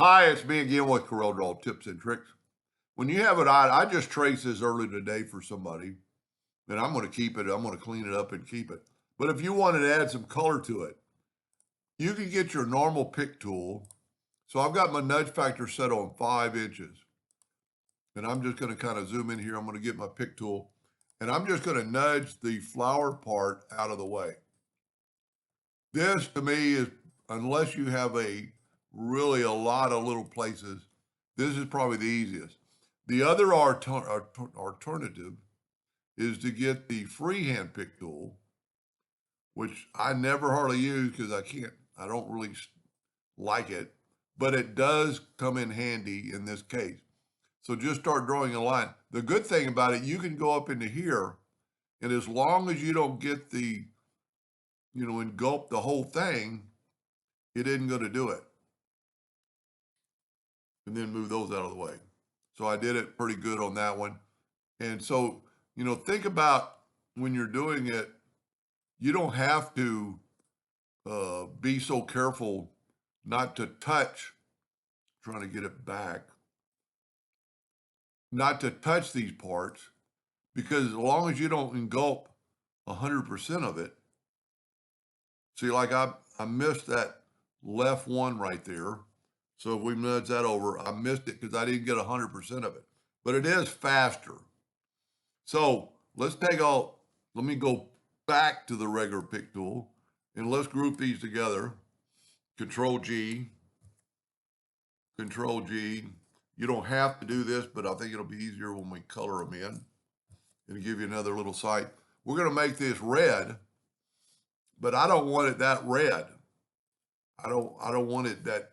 Hi, it's me again with Corel Draw Tips and Tricks. When you have it on, I just traced this earlier today for somebody, and I'm going to keep it. I'm going to clean it up and keep it. But if you wanted to add some color to it, you can get your normal pick tool. So I've got my nudge factor set on 5 inches. And I'm just going to kind of zoom in here. I'm going to get my pick tool. And I'm just going to nudge the flower part out of the way. This to me is, unless you have really a lot of little places, this is probably the easiest. The other alternative is to get the freehand pick tool, which I never hardly use because I don't really like it, but it does come in handy in this case. So just start drawing a line. The good thing about it, you can go up into here, and as long as you don't get engulf the whole thing, it isn't going to do it. And then move those out of the way. So I did it pretty good on that one. And so, think about when you're doing it, you don't have to be so careful not to touch, trying to get it back, not to touch these parts, because as long as you don't engulf 100% of it, see, like I missed that left one right there. So if we nudge that over, I missed it because I didn't get 100% of it. But it is faster. So let me go back to the regular pick tool and let's group these together. Control G, Control G. You don't have to do this, but I think it'll be easier when we color them in and give you another little sight. We're going to make this red, but I don't want it that red. I don't want it that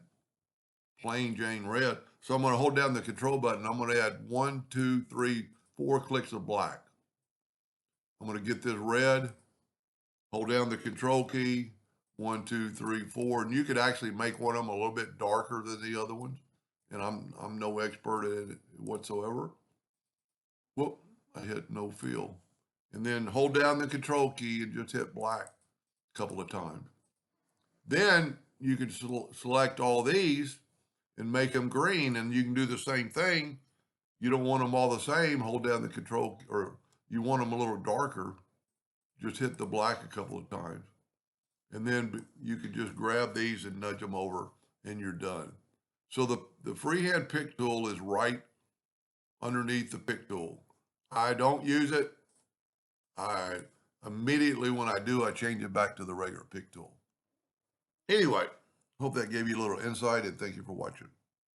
plain Jane red. So I'm going to hold down the control button. I'm going to add 1, 2, 3, 4 clicks of black. I'm going to get this red, hold down the control key, 1, 2, 3, 4, and you could actually make one of them a little bit darker than the other ones. And I'm no expert at it whatsoever. Whoop, I hit no fill. And then hold down the control key and just hit black a couple of times. Then you can select all these and make them green, and you can do the same thing. You don't want them all the same, hold down the control, or you want them a little darker, just hit the black a couple of times. And then you can just grab these and nudge them over and you're done. So the freehand pick tool is right underneath the pick tool. I don't use it. I immediately, when I do, I change it back to the regular pick tool. Anyway, hope that gave you a little insight and thank you for watching.